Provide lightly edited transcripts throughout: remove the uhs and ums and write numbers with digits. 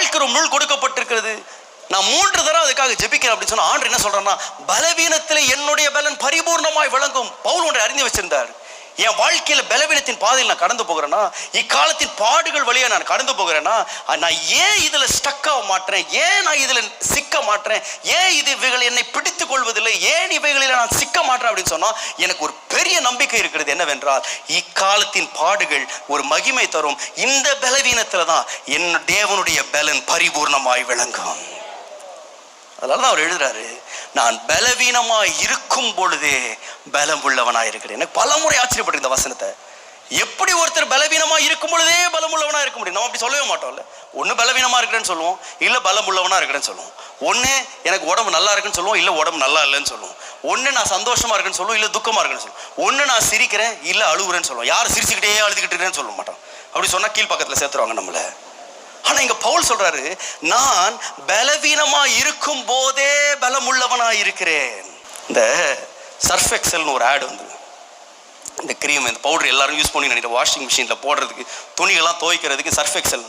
வாழ்க்கை ஒரு முள் கொடுக்கப்பட்டிருக்கிறது, நான் 3 தடவை அதுக்காக ஜெபிக்கிறேன் அப்படின்னு சொன்னா ஆண்டவர் என்ன சொல்றாருன்னா, பலவீனத்தில் என்னுடைய பலன் பரிபூர்ணமாய் விளங்கும். பவுல் ஒன்றை அறிந்து வச்சிருந்தார். என் வாழ்க்கையில பலவீனத்தின் பாதையில் நான் கடந்து போகிறேன்னா, இக்காலத்தின் பாடுகள் வழியா நான் கடந்து போகிறேன்னா, நான் ஏன் இதுல ஸ்டக் ஆக மாட்டேன், ஏன் நான் இதுல சிக்க மாட்டேன், ஏன் இவைகள் என்னை பிடித்துக் கொள்வதில்லை, ஏன் இவைகளில் நான் சிக்க மாட்டேன் அப்படின்னு சொன்னா எனக்கு ஒரு பெரிய நம்பிக்கை இருக்கிறது. என்னவென்றால், இக்காலத்தின் பாடுகள் ஒரு மகிமை தரும். இந்த பலவீனத்துல தான் என் தேவனுடைய பலன் பரிபூர்ணமாய் விளங்கும். அதனாலதான் அவர் எழுதுறாரு, நான் பலவீனமாய் இருக்கும் பொழுதே பலம் உள்ளவனாய் இருக்கிறேன். எனக்கு பல முறை ஆச்சரியப்பட்டு இந்த வசனத்தை. எப்படி ஒருத்தர் பலவீனமா இருக்கும் பொழுதே பலம் உள்ளவனா இருக்க முடியும்? நம்ம அப்படி சொல்லவே மாட்டோம்ல. ஒண்ணு பலவீனமா இருக்கிறேன்னு சொல்லுவோம், இல்ல பலம் உள்ளவனா இருக்கிறேன்னு சொல்லுவோம். ஒண்ணு எனக்கு உடம்பு நல்லா இருக்குன்னு சொல்லுவோம், இல்ல உடம்பு நல்லா இல்லைன்னு சொல்லுவோம். ஒண்ணு நான் சந்தோஷமா இருக்குன்னு சொல்லுவோம், இல்ல துக்கமா இருக்குன்னு சொல்லுவோம். ஒண்ணு நான் சிரிக்கிறேன், இல்ல அழுகுறேன்னு சொல்லுவோம். யாரும் சிரிச்சுக்கிட்டே அழுதுகிட்டு இருக்கேன்னு சொல்ல மாட்டோம். அப்படி சொன்னா கீழ் பக்கத்துல சேர்த்துருவாங்க நம்மள. ஆனா இங்க பவுல் சொல்றாரு, நான் பலவீனமா இருக்கும் போதே பலம் உள்ளவனா இருக்கிறேன். இந்த சர்ஃப் எக்ஸல்னு ஒரு ஆட் வந்து, இந்த கிரீம், இந்த பவுடர் எல்லாரும் யூஸ் பண்ணி நினைக்கிற வாஷிங் மிஷின்ல போடுறதுக்கு, துணிகள்லாம் துவைக்கிறதுக்கு சர்ஃப் எக்ஸல்.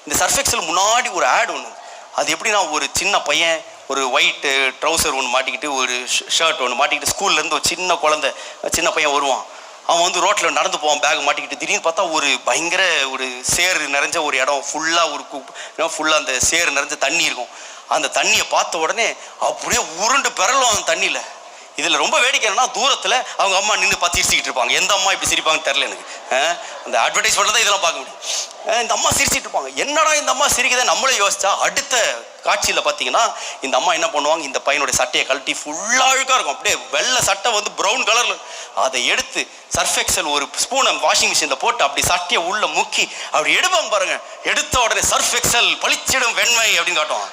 இந்த சர்ஃப் எக்ஸல் முன்னாடி ஒரு ஆட் ஒன்று. அது எப்படின்னா, ஒரு சின்ன பையன் ஒரு ஒயிட் ட்ரௌசர் ஒன்று மாட்டிக்கிட்டு, ஒரு ஷர்ட் ஒன்று மாட்டிக்கிட்டு, ஸ்கூல்லேருந்து ஒரு சின்ன குழந்தை, சின்ன பையன் வருவான். அவன் வந்து ரோட்டில் நடந்து போவான் பேக் மாட்டிக்கிட்டு. திடீர்னு பார்த்தா ஒரு பயங்கர ஒரு சேறு நிறைஞ்ச ஒரு இடம், ஃபுல்லாக ஃபுல்லாக அந்த சேறு நிறைஞ்ச தண்ணி இருக்கும். அந்த தண்ணியை பார்த்த உடனே அப்படியே உருண்டு பெறலும் அந்த தண்ணியில். இதில் ரொம்ப வேடிக்கை என்னன்னா, தூரத்தில் அவங்க அம்மா நின்று பார்த்து சிரிச்சுக்கிட்டு இருப்பாங்க. எந்த அம்மா இப்படி சிரிப்பாங்கன்னு தெரில எனக்கு. அந்த அட்வர்டைஸ்மெண்ட்டில் தான் இதெல்லாம் பார்க்க முடியும். இந்த அம்மா சிரிச்சிட்டு இருப்பாங்க. என்னடா இந்த அம்மா சிரிக்குதே நம்மளே யோசிச்சா, அடுத்த காட்சியில் பார்த்தீங்கன்னா இந்த அம்மா என்ன பண்ணுவாங்க, இந்த பையனுடைய சட்டையை கழட்டி, ஃபுல்லாக அழுக்காக இருக்கும், அப்படியே வெள்ளை சட்டை வந்து ப்ரௌன் கலரில், அதை எடுத்து சர்ஃப் எக்ஸல் ஒரு ஸ்பூனை வாஷிங் மிஷினில் போட்டு அப்படி சட்டையை உள்ள முக்கி அப்படி எடுப்பாங்க பாருங்க. எடுத்த உடனே சர்ஃப் எக்ஸல் பளிச்சிடும் வெண்மை அப்படின்னு காட்டுவாங்க.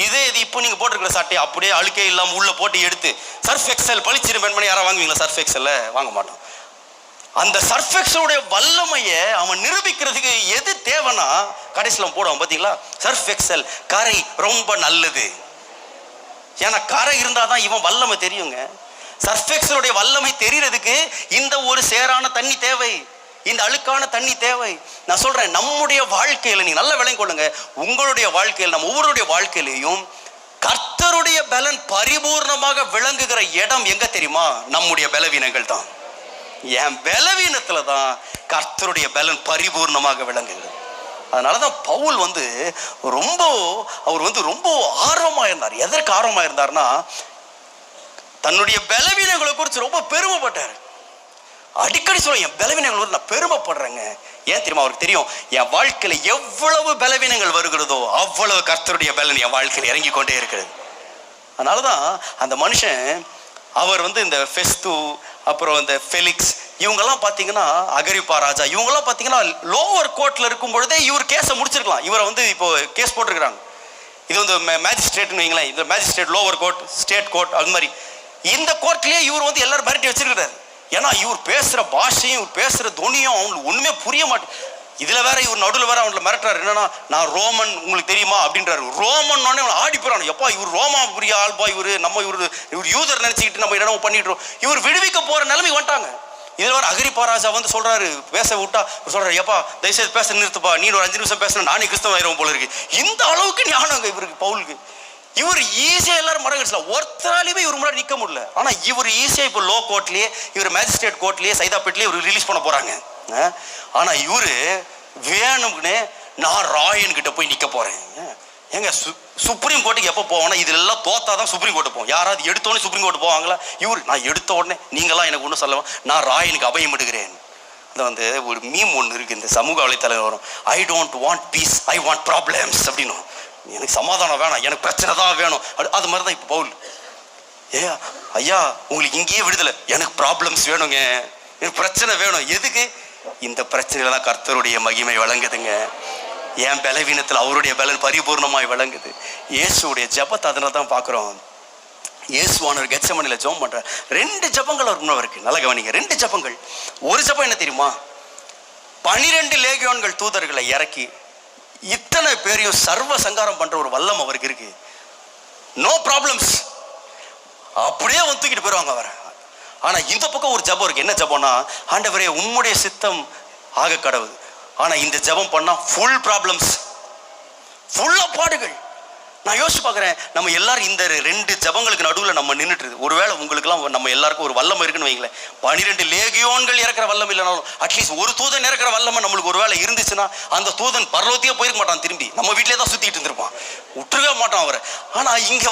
இதே இது இப்போ நீங்கள் போட்டிருக்கிற சட்டையை அப்படியே அழுக்கே இல்லாமல் உள்ள போட்டு எடுத்து சர்ஃப் எக்ஸல் பளிச்சிடும் வெண்மணி யாராவது வாங்குவீங்களா? சர்ஃப் எக்ஸல்ல வாங்க மாட்டோம். அந்த சர்ஃப் எக்ஸலுடைய வல்லமையை அவன் நிரூபிக்கிறதுக்கு எது தேவைன்னா கடைசியில் போடுவான் பார்த்தீங்களா, சர்ஃப் எக்ஸல் கரை ரொம்ப நல்லது. ஏன்னா கரை இருந்தால் தான் இவன் வல்லமை தெரியுங்க. சர்ஃப் எக்ஸலுடைய வல்லமை தெரியறதுக்கு இந்த ஒரு சேரான தண்ணி தேவை, இந்த அழுக்கான தண்ணி தேவை. நான் சொல்றேன், நம்முடைய வாழ்க்கையில நீங்க நல்ல விளங்கிக் கொள்ளுங்க, உங்களுடைய வாழ்க்கையில், நம்ம ஒவ்வொருடைய வாழ்க்கையிலையும் கர்த்தருடைய பலன் பரிபூர்ணமாக விளங்குகிற இடம் எங்க தெரியுமா? நம்முடைய பலவீனங்கள் தான். என் பலவீனத்துல தான் கர்த்தருடைய பலன் பரிபூர்ணமாக விளங்குகிறது. அதனாலதான் பவுல் வந்து ரொம்ப ஆர்வமா இருந்தார். எதற்கு ஆர்வமா இருந்தார்னா, தன்னுடைய பலவீனங்களை குறித்து ரொம்ப பெருமைப்பட்டார். அடிக்கடி சொல்ல, என் பலவீனங்கள் நான் பெருமைப்படுறேங்க. ஏன் தெரியுமா? அவருக்கு தெரியும், என் வாழ்க்கையில எவ்வளவு பலவீனங்கள் வருகிறதோ அவ்வளவு கர்த்தருடைய பலன் என் வாழ்க்கையில் இறங்கி கொண்டே இருக்கிறது. அதனாலதான் அந்த மனுஷன், அவர் வந்து இந்த ஃபெஸ்து, அப்புறம் இந்த ஃபெலிக்ஸ், இவங்கெல்லாம் பார்த்தீங்கன்னா, அகிரிப்பா ராஜா, இவங்கெல்லாம் பார்த்தீங்கன்னா லோவர் கோர்ட்ல இருக்கும் பொழுதே இவர் கேஸை முடிச்சிருக்கலாம். இவரை வந்து இப்போ கேஸ் போட்டிருக்கிறாங்க. இது வந்து மேஜிஸ்ட்ரேட்னு வைங்களேன். இந்த magistrate, lower court, state court, அது மாதிரி இந்த கோர்ட்லயே இவர் வந்து எல்லாரும் மிரட்டி வச்சிருக்கிறாரு. ஏன்னா இவர் பேசுற பாஷையும் இவர் பேசுற துணியும் அவங்களுக்கு ஒண்ணுமே புரிய மாட்டேன். இதுல வேற இவர் நடுவில் வேற அவங்களை மிரட்டுறாரு. என்னன்னா, நான் ரோமன், உங்களுக்கு தெரியுமா அப்படின்றாரு. ரோமன் ஆடி போறானு. எப்பா இவர் ரோமா புரிய ஆள்பா, இவர் யூதர் நினைச்சுக்கிட்டு நம்ம என்னென்ன பண்ணிட்டு இவர் விடுவிக்க போற நிலைமைக்கு வந்துட்டாங்க. இதுல வேற அகிரிப்பா ராஜா வந்து சொல்றாரு, பேச விட்டா சொல்றாரு, எப்பா தயவுசெய்து பேச நிறுத்துப்பா, நீ ஒரு 5 நிமிஷம் பேசணும், நானே கிறிஸ்தவ ஆயிரும் போல இருக்கு. இந்த அளவுக்கு ஞானங்க இவருக்கு, பவுலுக்கு. இவர் ஈஸியா எல்லாரும் மடங்கிடுச்சலாம், ஒருத்தராலையுமே இவர் முன்னாடி நிக்க முடியல. ஆனா இவர் ஈஸியா இப்போ லோ கோர்ட்லயே, இவர் மேஜிஸ்ட்ரேட் கோர்ட்லயே, சைதாப்பேட்லயே இவர் ரிலீஸ் பண்ண போறாங்க. ஆனா இவரு வேணும்னு, நான் ராயன் கிட்ட போய் நிக்க போறேன். ஏங்க சுப்ரீம் கோர்ட்டுக்கு எப்போ போவோம்னா, இதெல்லாம் தோத்தாதான் சுப்ரீம் கோர்ட்டு போவோம். யாராவது எடுத்தோடனே சுப்ரீம் கோர்ட்டு போவாங்களா? இவர், நான் எடுத்த உடனே நீங்களாம் எனக்கு ஒன்றும் சொல்லலாம், நான் ராயனுக்கு அபயம் எடுக்கிறேன். அது வந்து ஒரு மீம் ஒன்று இருக்கு, இந்த சமூக வலைத்தளம் வரும், I don't want piece, I want problems அப்படின்னு. எனக்கு சமாதானம் வேணாம், எனக்கு பிரச்சனை தான் வேணும். அது மாதிரி தான் இப்போ பவுல். ஐயா உங்களுக்கு இங்கேயே விடுதலை, எனக்கு ப்ராப்ளம்ஸ் வேணுங்க, எனக்கு பிரச்சனை வேணும். எதுக்கு? இந்த பிரச்சனையில தான் கர்த்தருடைய மகிமை வழங்குதுங்க. என் பலவீனத்தில் அவருடைய பலன் பரிபூர்ணமாய் விளங்குது. இயேசுடைய ஜபத்தை அதனால தான் பார்க்குறோம். இயேசுவானவர் கெத்செமனில ஜெபம் பண்ற 2 ஜபங்கள் அவர் முன்ன இருக்கு. நல்ல கவனிங்க, 2 ஜபங்கள். ஒரு ஜபம் என்ன தெரியுமா? 12 லேகியோன்கள் தூதர்களை இறக்கி இத்தனை பேரையும் சர்வ சங்காரம் பண்ற ஒரு வல்லம் அவருக்கு இருக்கு. நோ ப்ராப்ளம்ஸ், அப்படியே வந்து தூக்கிட்டு போயிருவாங்க அவரை. ஆனா இந்த பக்கம் ஒரு ஜபம் இருக்கு. என்ன ஜபம்னா, ஆண்டவரே உம்முடைய சித்தம் ஆக கடவுது. ஆனா இந்த ஜபம் பண்ணா ஃபுல் ப்ராப்ளம்ஸ், ஃபுல்லா பாடுகள். நான் யோசிச்சு பார்க்குறேன், நம்ம எல்லாரும் இந்த 2 ஜபங்களுக்கு நடுவில் நம்ம நின்றுட்டு, ஒருவேளை உங்களுக்குலாம் நம்ம எல்லாருக்கும் ஒரு வல்லமை இருக்குன்னு வைங்களேன். 12 லேகியோன்கள் இறக்குற வல்லம் இல்லைனாலும் அட்லீஸ்ட் ஒரு தூதன் இறக்குற வல்லமை நம்மளுக்கு ஒரு வேளை இருந்துச்சுன்னா, அந்த தூதன் பரலோகத்தையே போயிருக்க மாட்டான், திரும்பி நம்ம வீட்டிலே தான் சுற்றிட்டு இருந்திருப்பான், விட்டுருவே மாட்டான் அவரை. ஆனால் இங்கே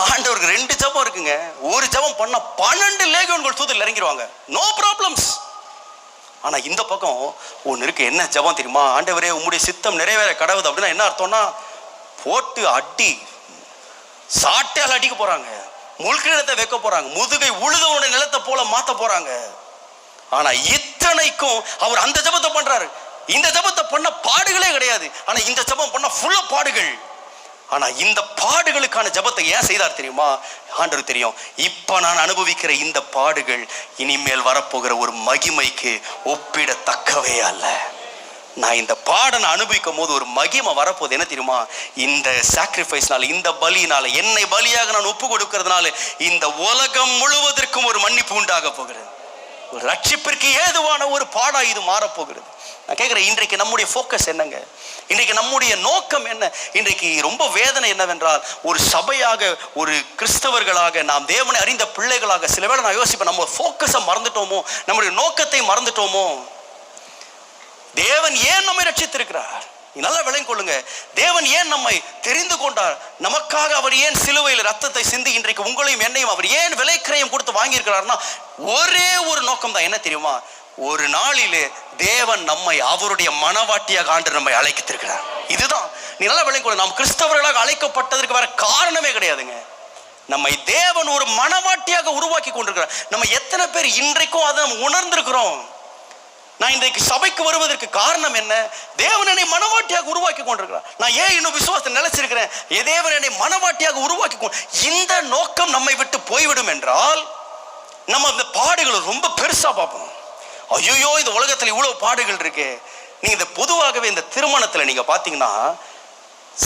ஆண்டவருக்கு 2 ஜபம் இருக்குங்க. ஒரு ஜபம் பண்ண 12 லேகியோன்கள் தூதன் இறங்கிடுவாங்க, நோ ப்ராப்ளம்ஸ். ஆனால் இந்த பக்கம் ஒன்று இருக்கு, என்ன ஜபம் தெரியுமா? ஆண்டவரே உம்முடைய சித்தம் நிறைவேற கடவுது. அப்படின்னா என்ன அர்த்தம்னா, போட்டு அடி சாட்டையால் அடிக்க போறாங்க, முள்கிழத்தை வைக்க போறாங்க, முதுகை உழுதவனுடைய நிலத்தை போல மாத்த போறாங்க. ஆனா இத்தனைக்கும் அவர் அந்த ஜபத்தை பண்றாரு. இந்த ஜபத்தை பண்ண பாடுகளே கிடையாது, ஆனா இந்த ஜபம் பண்ண ஃபுல்லா பாடுகள். ஆனா இந்த பாடுகளுக்கான ஜபத்தை ஏன் செய்தார் தெரியுமா? ஆண்டவருக்கு தெரியும், இப்ப நான் அனுபவிக்கிற இந்த பாடுகள் இனிமேல் வரப்போகிற ஒரு மகிமைக்கு ஒப்பிடத்தக்கவே அல்ல. நான் இந்த பாடனை அனுபவிக்கும் போது ஒரு மகிமை வரப்போது. என்ன தெரியுமா? இந்த சாக்ரிஃபைஸ்னால, இந்த பலியினால, என்னை பலியாக நான் ஒப்பு கொடுக்கிறதுனால இந்த உலகம் முழுவதற்கும் ஒரு மன்னிப்பு உண்டாக போகிறது. ஒரு ரட்சிப்பிற்கு ஏதுவான ஒரு பாடா இது மாறப்போகிறது. நான் கேட்கிறேன், இன்றைக்கு நம்முடைய ஃபோக்கஸ் என்னங்க? இன்றைக்கு நம்முடைய நோக்கம் என்ன? இன்றைக்கு ரொம்ப வேதனை என்னவென்றால், ஒரு சபையாக, ஒரு கிறிஸ்தவர்களாக, நாம் தேவனை அறிந்த பிள்ளைகளாக சில வேளை நான் யோசிப்பேன், நம்ம ஃபோக்கஸை மறந்துட்டோமோ, நம்முடைய நோக்கத்தை மறந்துட்டோமோ? தேவன் ஏன் நம்மை ரட்சித்திருக்கிறார்? நல்லா விளங்கிக் கொள்ளுங்க. தேவன் ஏன் நம்மை தெரிந்து கொண்டார்? நமக்காக அவர் ஏன் சிலுவையில் ரத்தத்தை சிந்தி இன்றைக்கு உங்களையும் என்னையும் அவர் ஏன் விலைக்கிரயம் கொடுத்து வாங்கியிருக்கிறார்னா, ஒரே ஒரு நோக்கம் தான். என்ன தெரியுமா? ஒரு நாளிலே தேவன் நம்மை அவருடைய மனவாட்டியாக ஆண்டு நம்மை அழைத்திருக்கிறார். இதுதான். நீ நல்லா விளங்கிக் கொள்ளு. நாம் கிறிஸ்தவர்களாக அழைக்கப்பட்டதற்கு வேற காரணமே கிடையாதுங்க. நம்மை தேவன் ஒரு மனவாட்டியாக உருவாக்கி கொண்டிருக்கிறார். நம்ம எத்தனை பேர் இன்றைக்கும் அதை நம்ம உணர்ந்திருக்கிறோம்? நான் இன்றைக்கு சபைக்கு வருவதற்கு காரணம் என்ன? தேவன் என்னை மனவாட்டியாக உருவாக்கி கொண்டிருக்கிறார். நான் ஏன் இன்னும் விசுவாசத்தை நிலைச்சிருக்கிறேன்? தேவன் என்னை மனவாட்டியாக உருவாக்கி இந்த நோக்கம் நம்மை விட்டு போய்விடும் என்றால், நம்ம இந்த பாடுகளை ரொம்ப பெருசா பார்ப்போம். ஐயோ, இந்த உலகத்துல இவ்வளவு பாடுகள் இருக்கு. நீங்க இந்த பொதுவாகவே இந்த திருமணத்துல நீங்க பாத்தீங்கன்னா,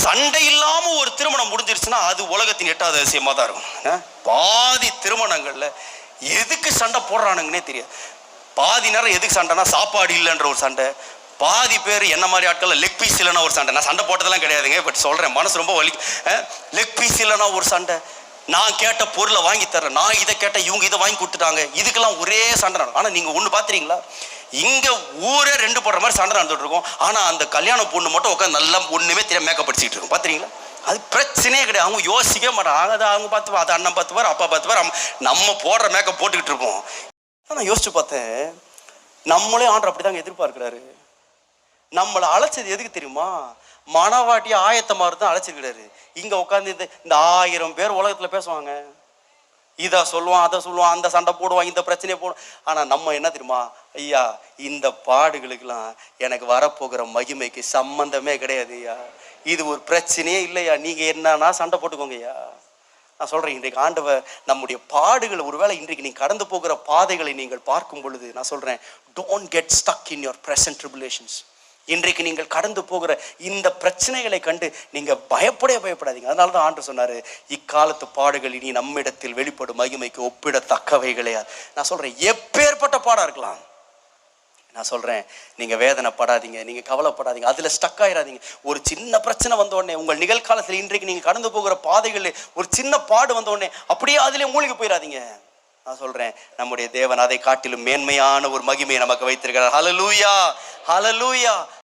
சண்டை இல்லாம ஒரு திருமணம் முடிஞ்சிருச்சுன்னா அது உலகத்தின் 8வது அதிசயமா தான் இருக்கும். பாதி திருமணங்கள்ல எதுக்கு சண்டை போடுறானுங்கன்னே தெரியாது. பாதி நேரம் எதுக்கு சண்டைனா, சாப்பாடு இல்லைன்ற ஒரு சண்டை. பாதி பேர் என்ன மாதிரி ஆட்கள் லெக் பீஸ் இல்லைன்னா ஒரு சண்டை. நான் சண்டை போட்டதெல்லாம் கிடையாதுங்க, பட் சொல்றேன், மனசு ரொம்ப வலி. லெக் பீஸ் இல்லைன்னா ஒரு சண்டை, நான் கேட்ட பொருளை வாங்கி தரேன், நான் இதை கேட்ட இவங்க இதை வாங்கி கொடுத்துட்டாங்க, இதுக்கெல்லாம் ஒரே சண்டை நடக்கும். ஆனால் நீங்கள் ஒன்று பார்த்துறீங்களா? இங்கே ஊரே 2 போடுற மாதிரி சண்டை நடந்துட்டு இருக்கும். ஆனால் அந்த கல்யாண பொண்ணு மட்டும் உட்காந்து நல்லா ஒன்றுமே தெரியாம மேக்கப் படிச்சுட்டு இருக்கும். பார்த்துறீங்களா? அது பிரச்சனையே கிடையாது. அவங்க யோசிக்கவே மாட்டாங்க. அதை அவங்க பார்த்துப்பார், அது அண்ணன் பார்த்துப்பார், அப்பா பார்த்துப்பார், நம்ம போடுற மேக்கப் போட்டுக்கிட்டு இருப்போம். நான் யோசிச்சு பார்த்தேன், நம்மளே ஆண்டவர் அப்படிதாங்க எதிர்பார்க்கிறாரு. நம்மளை அழைச்சது எதுக்கு தெரியுமா? மனவாட்டிய ஆயத்தமா தான் அழைச்சிருக்கிறாரு. இங்க உட்காந்து இந்த 1000 பேர் உலகத்துல பேசுவாங்க, இதை சொல்லுவான், அதை சொல்லுவான், அந்த சண்டை போடுவான், இந்த பிரச்சனையை போடுவான். ஆனா நம்ம என்ன தெரியுமா? ஐயா, இந்த பாடுகளுக்கெல்லாம் எனக்கு வரப்போகிற மகிமைக்கு சம்பந்தமே கிடையாது ஐயா, இது ஒரு பிரச்சனையே இல்லையா, நீங்க என்னன்னா சண்டை போட்டுக்கோங்க ஐயா. நான் சொல்றேன், இன்றைக்கு ஆண்டவர் நம்முடைய பாடுகள், ஒருவேளை இன்றைக்கு நீங்க கடந்து போகிற பாதைகளை நீங்கள் பார்க்கும் பொழுது, நான் சொல்றேன், don't get stuck in your present tribulations. இன்றைக்கு நீங்கள் கடந்து போகிற இந்த பிரச்சனைகளை கண்டு நீங்க பயப்படாதீங்க. அதனால தான் ஆண்டவர் சொன்னாரு, இக்காலத்து பாடுகள் இனி நம்மிடத்தில் வெளிப்படும் மகிமைக்கு ஒப்பிடத்தக்கவைகளே. நான் சொல்றேன், எப்பேற்பட்ட பாடா இருக்கலாம். நான் சொல்றேன், நீங்க வேதனைப்படாதீங்க, நீங்க கவலைப்படாதீங்க, அதுல ஸ்டக் ஆயிடாதீங்க. ஒரு சின்ன பிரச்சனை வந்த உடனே, உங்கள் நிகழ்காலத்துல இன்றைக்கு நீங்க கடந்து போகிற பாதைகளில் ஒரு சின்ன பாடு வந்த உடனே அப்படியே அதிலே மூழ்கி போயிடாதீங்க. நான் சொல்றேன், நம்முடைய தேவன் அதை காட்டிலும் மேன்மையான ஒரு மகிமையை நமக்கு வைத்திருக்கிறார். ஹல்லேலூயா, ஹல்லேலூயா.